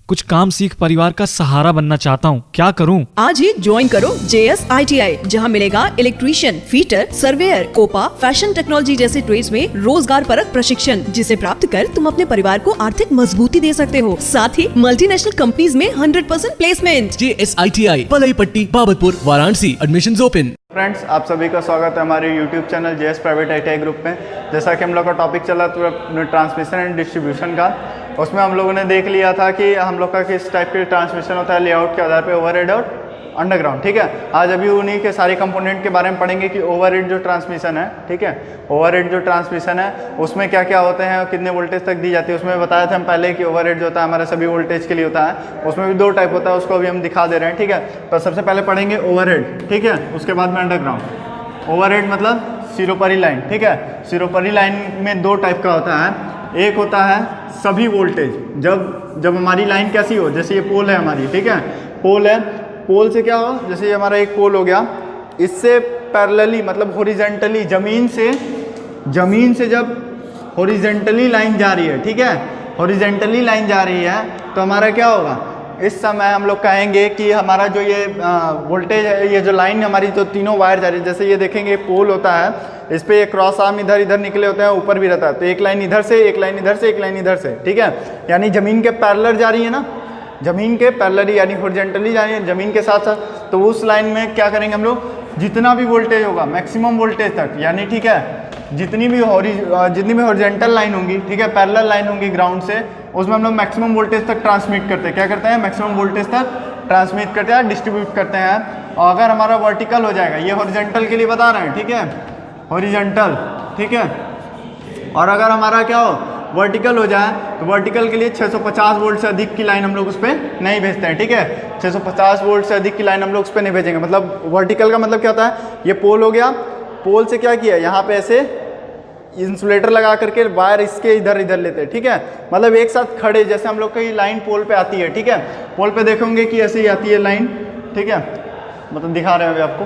कुछ काम सीख परिवार का सहारा बनना चाहता हूँ, क्या करूँ? आज ही ज्वाइन करो JS ITI, जहाँ मिलेगा electrician, fitter, surveyor, COPA, fashion technology जैसे ट्रेड्स में रोजगार परक प्रशिक्षण, जिसे प्राप्त कर तुम अपने परिवार को आर्थिक मजबूती दे सकते हो। साथ ही मल्टीनेशनल कंपनीज में 100% प्लेसमेंट। JS ITI, पलई पट्टी, Babatpur, Varanasi. Admissions open. Friends, आप सभी का स्वागत है हमारे YouTube channel JS private ITI group में। जैसा कि हम लोग का टॉपिक चला तो ट्रांसमिशन एंड डिस्ट्रीब्यूशन का, उसमें हम लोगों ने देख लिया था कि हम लोग का किस टाइप के ट्रांसमिशन होता है लेआउट के आधार पे, ओवरहेड और अंडरग्राउंड। ठीक है, आज अभी उन्हीं के सारे कंपोनेंट के बारे में पढ़ेंगे कि ओवरहेड जो ट्रांसमिशन है, ठीक है, ओवरहेड जो ट्रांसमिशन है उसमें क्या क्या होते हैं और कितने वोल्टेज तक दी जाती है। उसमें बताया था हम पहले कि ओवरहेड जो होता है हमारे सभी वोल्टेज के लिए होता है, उसमें भी दो टाइप होता है, उसको अभी हम दिखा दे रहे हैं। ठीक है, तो सबसे पहले पढ़ेंगे ओवरहेड, ठीक है, उसके बाद में अंडरग्राउंड। ओवरहेड मतलब सिरोपरी लाइन, ठीक है, सिरोपरी लाइन में दो टाइप का होता है। एक होता है सभी वोल्टेज, जब हमारी लाइन कैसी हो, जैसे ये पोल है हमारी, ठीक है, पोल है, पोल से क्या हो, जैसे ये हमारा एक पोल हो गया, इससे पैरेलली मतलब हॉरिजॉन्टली जमीन से जब हॉरिजॉन्टली लाइन जा रही है, ठीक है, हॉरिजॉन्टली लाइन जा रही है तो हमारा क्या होगा, इस समय हम लोग कहेंगे कि हमारा जो ये वोल्टेज है, ये जो लाइन हमारी जो तीनों वायर जा रही है, जैसे ये देखेंगे पोल होता है, इस पे एक क्रॉस आर्म इधर निकले होते हैं, ऊपर भी रहता है, तो एक लाइन इधर से, एक लाइन इधर से, एक लाइन इधर से, ठीक है, यानी जमीन के पैरेलल जा रही है ना, जमीन के पैरेलल यानी हॉरिजॉन्टली जा रही है जमीन के साथ साथ। तो उस लाइन में क्या करेंगे हम लोग, जितना भी वोल्टेज होगा मैक्सिमम वोल्टेज तक, यानी ठीक है, जितनी भी हॉरिजॉन्टल लाइन होंगी, ठीक है, पैरेलल लाइन होंगी ग्राउंड से, उसमें हम लोग मैक्सिमम वोल्टेज तक ट्रांसमिट करते हैं। क्या करते हैं, मैक्सिमम वोल्टेज तक ट्रांसमिट करते हैं, डिस्ट्रीब्यूट करते हैं। और अगर हमारा वर्टिकल हो जाएगा, ये हॉरिजॉन्टल के लिए बता रहे हैं, ठीक है, हॉरिजॉन्टल, ठीक है, और अगर हमारा क्या हो वर्टिकल हो जाए तो वर्टिकल के लिए 650 वोल्ट से अधिक की लाइन हम लोग उस पर नहीं भेजते हैं। ठीक है, 650 वोल्ट से अधिक की लाइन हम लोग उस पर नहीं भेजेंगे। मतलब वर्टिकल का मतलब क्या होता है, ये पोल हो गया, पोल से क्या किया, यहाँ पे ऐसे इंसुलेटर लगा करके वायर इसके इधर लेते हैं, ठीक है, मतलब एक साथ खड़े, जैसे हम लोग की लाइन पोल पे आती है, ठीक है, पोल पे देखोगे कि ऐसे ही आती है लाइन, ठीक है, मतलब दिखा रहे हैं अभी आपको,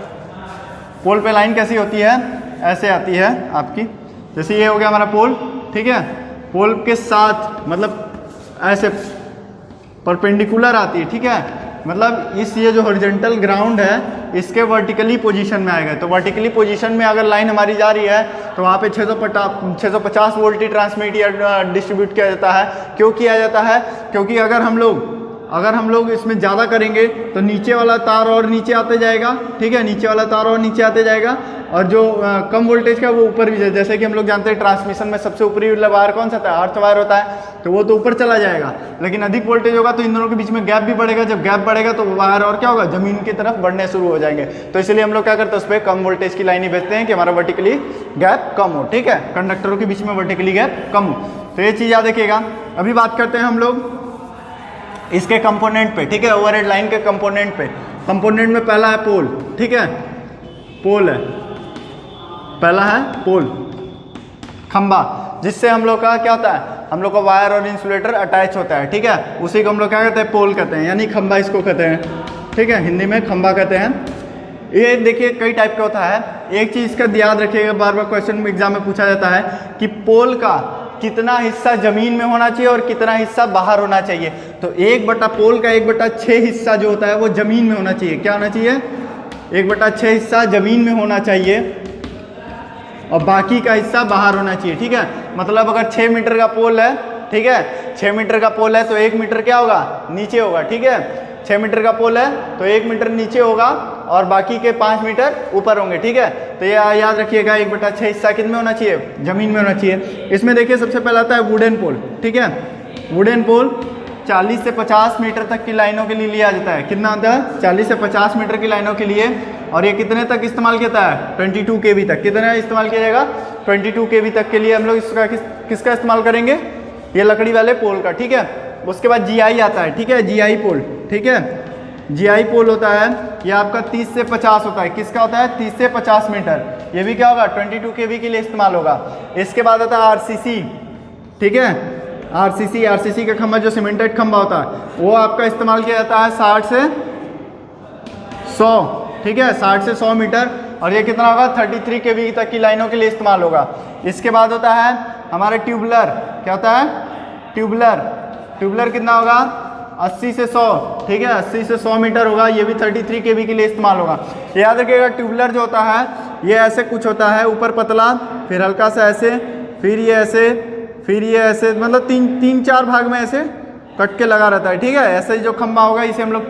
पोल पे लाइन कैसी होती है, ऐसे आती है आपकी, जैसे ये हो गया हमारा पोल, ठीक है, पोल के साथ मतलब ऐसे परपेंडिकुलर आती है, ठीक है, मतलब ये जो हॉरिजॉन्टल ग्राउंड है इसके वर्टिकली पोजीशन में आएगा। तो वर्टिकली पोजीशन में अगर लाइन हमारी जा रही है तो वहाँ पे 650 वोल्ट ही ट्रांसमिट या डिस्ट्रीब्यूट किया जाता है। क्यों किया जाता है, क्योंकि अगर हम लोग इसमें ज़्यादा करेंगे तो नीचे वाला तार और नीचे आते जाएगा, ठीक है, नीचे वाला तार और नीचे आते जाएगा, और जो कम वोल्टेज का वो ऊपर भी, जैसे कि हम लोग जानते हैं ट्रांसमिशन में सबसे ऊपरी वायर कौन सा होता है, अर्थ वायर होता है, तो वो तो ऊपर चला जाएगा। लेकिन अधिक वोल्टेज होगा तो इन दोनों के बीच में गैप भी बढ़ेगा, जब गैप बढ़ेगा तो वायर और क्या होगा, जमीन की तरफ बढ़ने शुरू हो जाएंगे। तो इसलिए हम लोग क्या करते हैं, उस पर कम वोल्टेज की लाइन ही भेजते हैं कि हमारा वर्टिकली गैप कम हो, ठीक है, कंडक्टरों के बीच में वर्टिकली गैप कम हो। तो ये चीज़ याद रखिएगा। अभी बात करते हैं हम लोग इसके कंपोनेंट पे, ठीक है, ओवरहेड लाइन के कंपोनेंट पे। कंपोनेंट में पहला है पोल, ठीक है, पोल है, पहला है पोल, खंबा, जिससे हम लोग का क्या होता है, हम लोग का वायर और इंसुलेटर अटैच होता है, ठीक है, उसी को हम लोग क्या कहते हैं, पोल कहते हैं, यानी खंबा इसको कहते हैं, ठीक है, हिंदी में खंबा कहते हैं। ये देखिए कई टाइप का होता है। एक चीज़ का याद रखिएगा, बार बार क्वेश्चन में एग्जाम में पूछा जाता है कि पोल का कितना हिस्सा जमीन में होना चाहिए और कितना हिस्सा बाहर होना चाहिए। तो पोल का 1/6 हिस्सा जो होता है वो जमीन में होना चाहिए। क्या होना चाहिए, 1/6 हिस्सा जमीन में होना चाहिए और बाकी का हिस्सा बाहर होना चाहिए, ठीक है। मतलब अगर 6 मीटर का पोल है, ठीक है, 6 मीटर का पोल है तो 1 मीटर क्या होगा, नीचे होगा, ठीक है, 6 मीटर का पोल है तो 1 मीटर नीचे होगा और बाकी के 5 मीटर ऊपर होंगे, ठीक है। तो ये याद रखिएगा, 1/6 हिस्सा किन में होना चाहिए, जमीन में होना चाहिए। इसमें देखिए सबसे पहला आता है वुडन पोल, ठीक है, वुडन पोल 40 से 50 मीटर तक की लाइनों के लिए लिया जाता है। कितना आता है, 40 से 50 मीटर की लाइनों के लिए, और ये कितने तक इस्तेमाल किया जाता है, 22 kV तक। कितना इस्तेमाल किया जाएगा, 22 kV तक के लिए हम लोग इसका किसका इस्तेमाल करेंगे, ये लकड़ी वाले पोल का, ठीक है। उसके बाद GI आता है, ठीक है, GI पोल, ठीक है, GI पोल होता है, ये आपका 30 से 50 होता है। किसका होता है, 30 से 50 मीटर, ये भी क्या होगा, 22 kV के लिए इस्तेमाल होगा। इसके बाद आता है RCC, ठीक है, RCC का खंभा जो सीमेंटेड खंभा होता है वो आपका इस्तेमाल किया जाता है 60 से 100, ठीक है, 60 से 100 मीटर, और ये कितना होगा, 33 kV तक की लाइनों के लिए इस्तेमाल होगा। इसके बाद होता है हमारा ट्यूबलर, क्या होता है, ट्यूबलर कितना होगा, 80 से 100, ठीक है, 80 से 100 मीटर होगा। ये भी 33 kV के लिए इस्तेमाल होगा। याद रखिएगा ट्यूबुलर जो होता है ये ऐसे कुछ होता है, ऊपर पतला, फिर हल्का सा ऐसे, फिर ये ऐसे, फिर ये ऐसे, मतलब तीन चार भाग में ऐसे कट के लगा रहता है, ठीक है। ऐसे ही जो खंबा होगा इसे हम लोग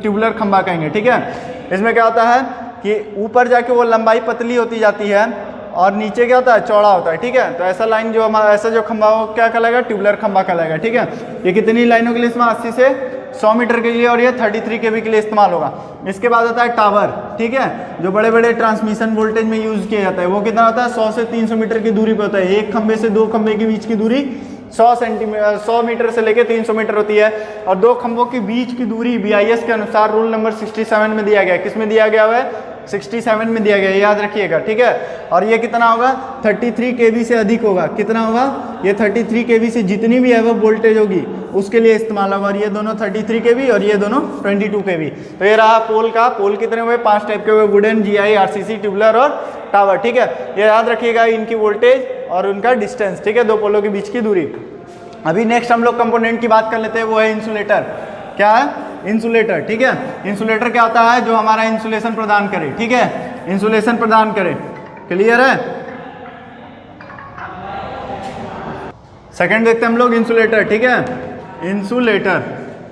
ट्यूबुलर खंबा कहेंगे, ठीक है। इसमें क्या होता है कि ऊपर जाके वो लंबाई पतली होती जाती है और नीचे क्या होता है, चौड़ा होता है, ठीक है। तो ऐसा लाइन जो हमारा ऐसा जो खंबा हो क्या कहलाएगा, ट्यूबुलर खंबा कहलाएगा, ठीक है। ये कितनी लाइनों के लिए इस्तेमाल, 80 से 100 मीटर के लिए, और ये 33 kV के लिए इस्तेमाल होगा। इसके बाद आता है टावर, ठीक है, जो बड़े बड़े ट्रांसमिशन वोल्टेज में यूज किया जाता है। वो कितना होता है, 100 से 300 मीटर की दूरी पे होता है। एक खंबे से दो खंबे के बीच की दूरी 100 मीटर से लेके 300 मीटर होती है। और दो खंभों के बीच की दूरी BIS के अनुसार रूल नंबर 67 में दिया गया है। किस में दिया गया हुआ है, 67 में दिया गया है, याद रखिएगा, ठीक है। और ये कितना होगा, 33 kV से अधिक होगा। कितना होगा, ये 33 kV से जितनी भी है वो वोल्टेज होगी उसके लिए इस्तेमाल होगा। और ये दोनों 33 kV और ये दोनों 22 kV। तो ये रहा पोल का, पोल कितने हुए, 5 टाइप के हुए, वुडन, GI, RCC, ट्यूबुलर और टावर, ठीक है। ये याद रखिएगा इनकी वोल्टेज और उनका डिस्टेंस, ठीक है, दो पोलों के बीच की दूरी। अभी नेक्स्ट हम लोग कंपोनेंट की बात कर लेते हैं, वो है इंसुलेटर। क्या है, इंसुलेटर, ठीक है। इंसुलेटर क्या होता है, जो हमारा इंसुलेशन प्रदान करे, ठीक है, इंसुलेशन प्रदान करे। क्लियर है। सेकंड देखते हैं हम लोग इंसुलेटर, ठीक है, इंसुलेटर,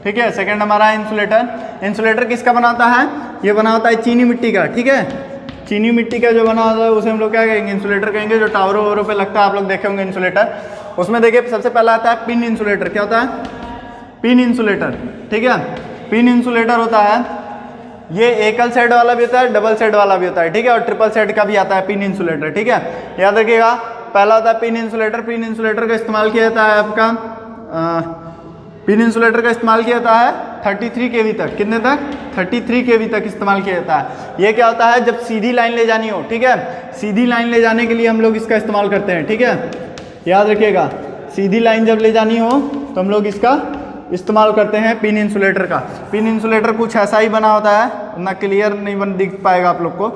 ठीक है। सेकंड हमारा है इंसुलेटर। इंसुलेटर किसका बना होता है, ये बना होता है चीनी मिट्टी का, ठीक है। चीनी मिट्टी का जो बना होता है उसे हम लोग क्या कहेंगे, इंसुलेटर कहेंगे। जो टावरों वावरों पे लगता है, आप लोग देखे होंगे इंसुलेटर। उसमें देखिए सबसे पहला आता है पिन इंसुलेटर। क्या होता है, पिन इंसुलेटर, ठीक है। पिन इंसुलेटर होता है, ये एकल सेड वाला भी होता है, डबल सेड वाला भी होता है, ठीक है, और ट्रिपल सेड का भी आता है पिन इंसुलेटर, ठीक है। याद रखिएगा पहला होता है पिन इंसुलेटर। पिन इंसुलेटर का इस्तेमाल किया जाता है आपका पिन इंसुलेटर का इस्तेमाल किया जाता है 33 kV तक। कितने तक, 33 kV तक इस्तेमाल किया जाता है। ये क्या होता है, जब सीधी लाइन ले जानी हो, ठीक है, सीधी लाइन ले जाने के लिए हम लोग इसका इस्तेमाल करते हैं, ठीक है। याद रखिएगा सीधी लाइन जब ले जानी हो तो हम लोग इसका इस्तेमाल करते हैं पिन इंसुलेटर का। पिन इंसुलेटर कुछ ऐसा ही बना होता है, ना क्लियर नहीं दिख पाएगा आप लोग को,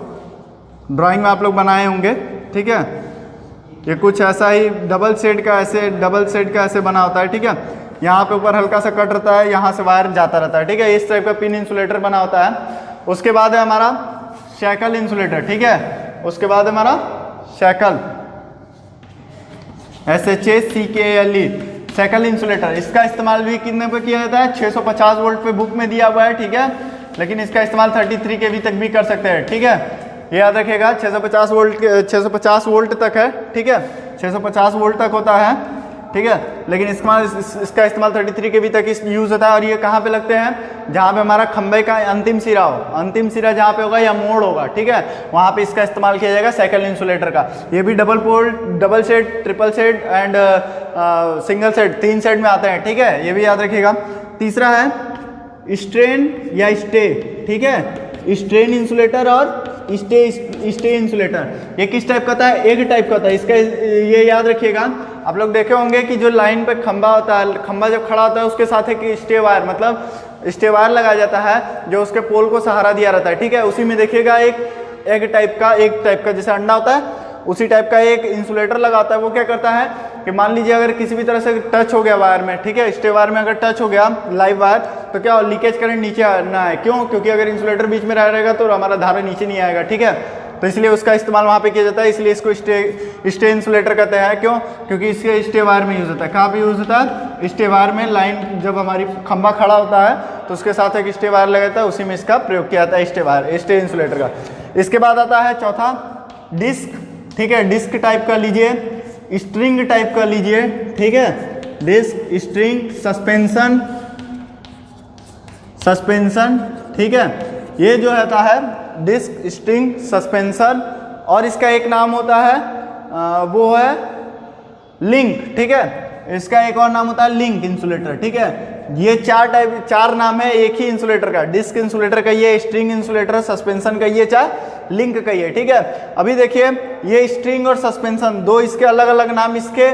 ड्राइंग में आप लोग बनाए होंगे, ठीक है। ये कुछ ऐसा ही डबल सेड का ऐसे बना होता है, ठीक है। यहाँ पे ऊपर हल्का सा कट रहता है, यहाँ से वायर जाता रहता है, ठीक है। इस टाइप का पिन इंसुलेटर बना होता है। उसके बाद है हमारा शैकल इंसुलेटर, ठीक है। उसके बाद है हमारा शैकल, SHACKLE, शैकल इंसुलेटर। इसका इस्तेमाल भी कितने पे किया जाता है, 650 वोल्ट पे बुक में दिया हुआ है, ठीक है। लेकिन इसका इस्तेमाल 33 kV तक भी कर सकते हैं, ठीक है। ये याद रखिएगा 650 वोल्ट तक है, ठीक है, 650 वोल्ट तक होता है, ठीक है। लेकिन इसका इस्तेमाल 33 kV तक यूज़ होता है। और ये कहाँ पे लगते हैं, जहाँ पे हमारा खंबे का अंतिम सिरा हो, अंतिम सिरा जहाँ पे होगा या मोड़ होगा, ठीक है, वहाँ पे इसका इस्तेमाल किया जाएगा शैकल इंसुलेटर का। ये भी double pole, double shed, triple shed and single shed, 3 shed में आते हैं, ठीक है। ये भी याद रखिएगा। तीसरा है स्ट्रेन या स्टे, ठीक है, स्ट्रेन इंसुलेटर और स्टे इंसुलेटर। ये किस टाइप का होता है, एक टाइप का होता है। इसका ये याद रखिएगा, आप लोग देखे होंगे कि जो लाइन पे खंबा होता है, खंबा जब खड़ा होता है उसके साथ एक स्टे वायर, मतलब स्टे वायर लगाया जाता है जो उसके पोल को सहारा दिया रहता है, ठीक है। उसी में देखिएगा एक टाइप का जैसे अंडा होता है, उसी टाइप का एक इंसुलेटर लगाता है। वो क्या करता है कि मान लीजिए अगर किसी भी तरह से टच हो गया वायर में, ठीक है, स्टे वायर में अगर टच हो गया लाइव वायर, तो क्या लीकेज करंट नीचे ना आए। क्यों, क्योंकि अगर इंसुलेटर बीच में रहेगा तो हमारा धारा नीचे नहीं आएगा, ठीक है। तो इसलिए उसका इस्तेमाल वहाँ पे किया जाता है, इसलिए इसको स्टे इंसुलेटर कहते हैं। क्यों, क्योंकि इसके स्टे वायर में यूज़ होता है। कहाँ पे यूज़ होता है, स्टे वायर में। लाइन जब हमारी खंबा खड़ा होता है तो उसके साथ एक स्टे वायर लगा जाता है, उसी में इसका प्रयोग किया जाता है स्टे इंसुलेटर का। इसके बाद आता है चौथा डिस्क, ठीक है, डिस्क टाइप का लीजिए, स्ट्रिंग टाइप का लीजिए, ठीक है, डिस्क, स्ट्रिंग, सस्पेंशन, ठीक है। ये जो होता है डिस्क, स्ट्रिंग, सस्पेंशन, और इसका एक नाम होता है वो है लिंक, ठीक है। इसका एक और नाम होता है लिंक इंसुलेटर, ठीक है। ये चार नाम है एक ही इंसुलेटर का। डिस्क इंसुलेटर का ये, स्ट्रिंग इंसुलेटर, सस्पेंशन का ये, लिंक का ये, ठीक है। अभी देखिए ये स्ट्रिंग और सस्पेंशन दो, इसके अलग अलग नाम इसके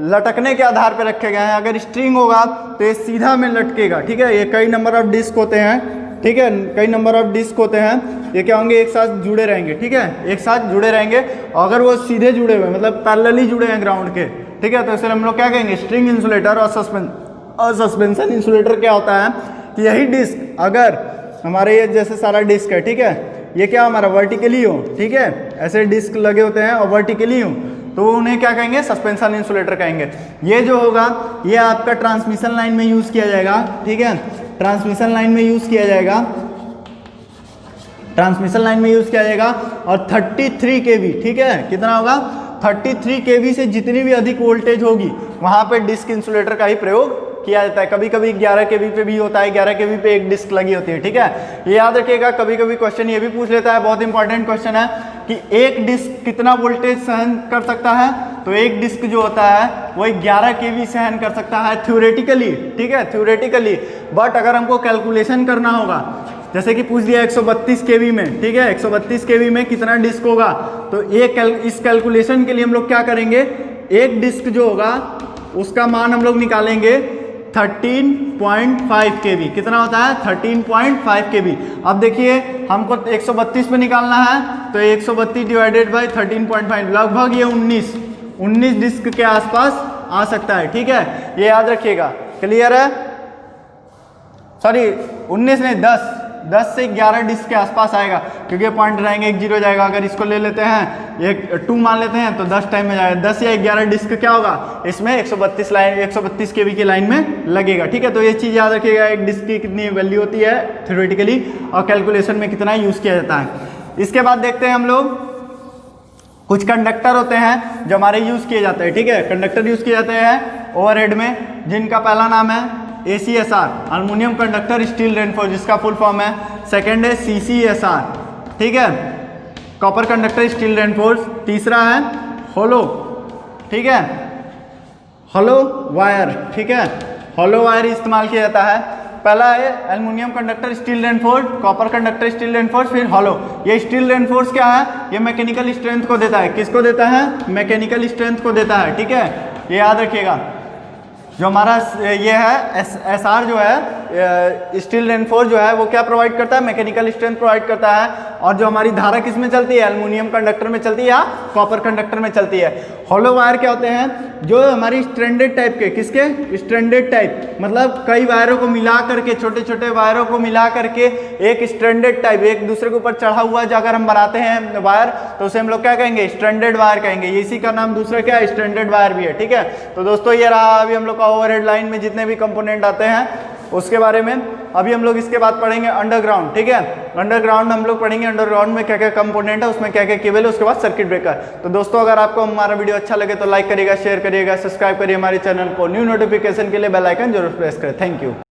लटकने के आधार पर रखे गए हैं। अगर स्ट्रिंग होगा तो ये सीधा में लटकेगा, ठीक है। ये कई नंबर ऑफ डिस्क होते हैं, ठीक है, कई नंबर ऑफ डिस्क होते हैं। ये क्या होंगे, एक साथ जुड़े रहेंगे, ठीक है, एक साथ जुड़े रहेंगे। अगर वो सीधे जुड़े हुए मतलब पैरेलली जुड़े हैं ग्राउंड के, ठीक है, तो इसे हम लोग क्या कहेंगे, स्ट्रिंग इंसुलेटर और और सस्पेंशन इंसुलेटर क्या होता है कि यही डिस्क अगर हमारे ये जैसे सारा डिस्क है, ठीक है, ये क्या हमारा वर्टिकली हो, ठीक है, ऐसे डिस्क लगे होते हैं और वर्टिकली हो, तो उन्हें क्या कहेंगे, सस्पेंशन इंसुलेटर कहेंगे। ये जो होगा ये आपका ट्रांसमिशन लाइन में यूज़ किया जाएगा, ठीक है, ट्रांसमिशन लाइन में यूज़ किया जाएगा, ट्रांसमिशन लाइन में यूज़ किया जाएगा। और 33 kV, ठीक है, कितना होगा, 33 kV से जितनी भी अधिक वोल्टेज होगी वहाँ पे डिस्क इंसुलेटर का ही प्रयोग किया जाता है। कभी कभी 11 kV पे भी होता है, 11 kV पे एक डिस्क लगी होती है, ठीक है, ये याद रखिएगा। कभी कभी क्वेश्चन ये भी पूछ लेता है, बहुत इंपॉर्टेंट क्वेश्चन है कि एक डिस्क कितना वोल्टेज सहन कर सकता है, तो एक डिस्क जो होता है वो 11 kV सहन कर सकता है थ्योरेटिकली, ठीक है, थ्योरेटिकली। बट अगर हमको कैलकुलेशन करना होगा, जैसे कि पूछ दिया 132 kV में, ठीक है, 132 kV में कितना डिस्क होगा, तो इस कैलकुलेशन के लिए हम लोग क्या करेंगे, एक डिस्क जो होगा उसका मान हम लोग निकालेंगे 13.5 kV। कितना होता है, 13.5 kV। अब देखिए हमको 132 पे निकालना है, तो 132 डिवाइडेड बाई 13.5 लगभग ये 19 डिस्क के आसपास आ सकता है, ठीक है, ये याद रखिएगा। क्लियर है, सॉरी 19 नहीं, 10 से 11 डिस्क के आसपास आएगा, क्योंकि पॉइंट रहेंगे, एक जीरो जाएगा। अगर इसको ले लेते हैं, एक 2 मान लेते हैं, तो 10 टाइम में जाएगा, 10 या 11 डिस्क क्या होगा इसमें 132 kV की लाइन में लगेगा, ठीक है। तो ये चीज़ याद रखिएगा, एक डिस्क की कितनी वैल्यू होती है थ्योरेटिकली और कैलकुलेशन में कितना यूज़ किया जाता है। इसके बाद देखते हैं हम लोग कुछ कंडक्टर होते हैं जो हमारे यूज़ किए जाते हैं, ठीक है, कंडक्टर यूज़ किए जाते हैं ओवरहेड में, जिनका पहला नाम है ACSR, aluminium conductor steel reinforce, जिसका फुल फॉर्म है। सेकंड है CCSR, ठीक है, कॉपर कंडक्टर स्टील रेनफोर्स। तीसरा है होलो, ठीक है, होलो वायर, ठीक है, होलो वायर इस्तेमाल किया जाता है। पहला है aluminium conductor steel reinforce, copper conductor steel reinforce, फिर होलो। ये स्टील रेनफोर्स क्या है, ये मैकेनिकल स्ट्रेंथ को देता है, किसको देता है, मैकेनिकल स्ट्रेंथ को देता है, ठीक है, ये याद रखिएगा। जो हमारा ये है SR जो है स्टील रेनफोर्स जो है वो क्या प्रोवाइड करता है, मैकेनिकल स्ट्रेंथ प्रोवाइड करता है। और जो हमारी धारा किस में चलती है, एल्युमिनियम कंडक्टर में चलती है या कॉपर कंडक्टर में चलती है। होलो वायर क्या होते हैं, जो हमारी स्ट्रैंडेड टाइप के, किसके, स्ट्रैंडेड टाइप, मतलब कई वायरों को मिला करके, छोटे छोटे वायरों को मिला करके एक स्ट्रैंडेड टाइप, एक दूसरे के ऊपर चढ़ा हुआ जो अगर हम बनाते हैं वायर, तो उसे हम लोग क्या कहेंगे, स्ट्रैंडेड वायर कहेंगे। इसी का नाम दूसरा क्या है, स्ट्रैंडेड वायर भी है, ठीक है। तो दोस्तों ये रहा अभी हम लोग का ओवरहेड लाइन में जितने भी कंपोनेंट आते हैं उसके बारे में। अभी हम लोग इसके बाद पढ़ेंगे अंडरग्राउंड, ठीक है, अंडरग्राउंड हम लोग पढ़ेंगे अंडरग्राउंड में क्या क्या कंपोनेंट है, उसमें क्या क्या केबल है, उसके बाद सर्किट ब्रेकर। तो दोस्तों अगर आपको हमारा वीडियो अच्छा लगे तो लाइक करिएगा, शेयर करिएगा, सब्सक्राइब करिए हमारे चैनल को। न्यू नोटिफिकेशन के लिए बेल आइकन जरूर प्रेस करें। Thank you.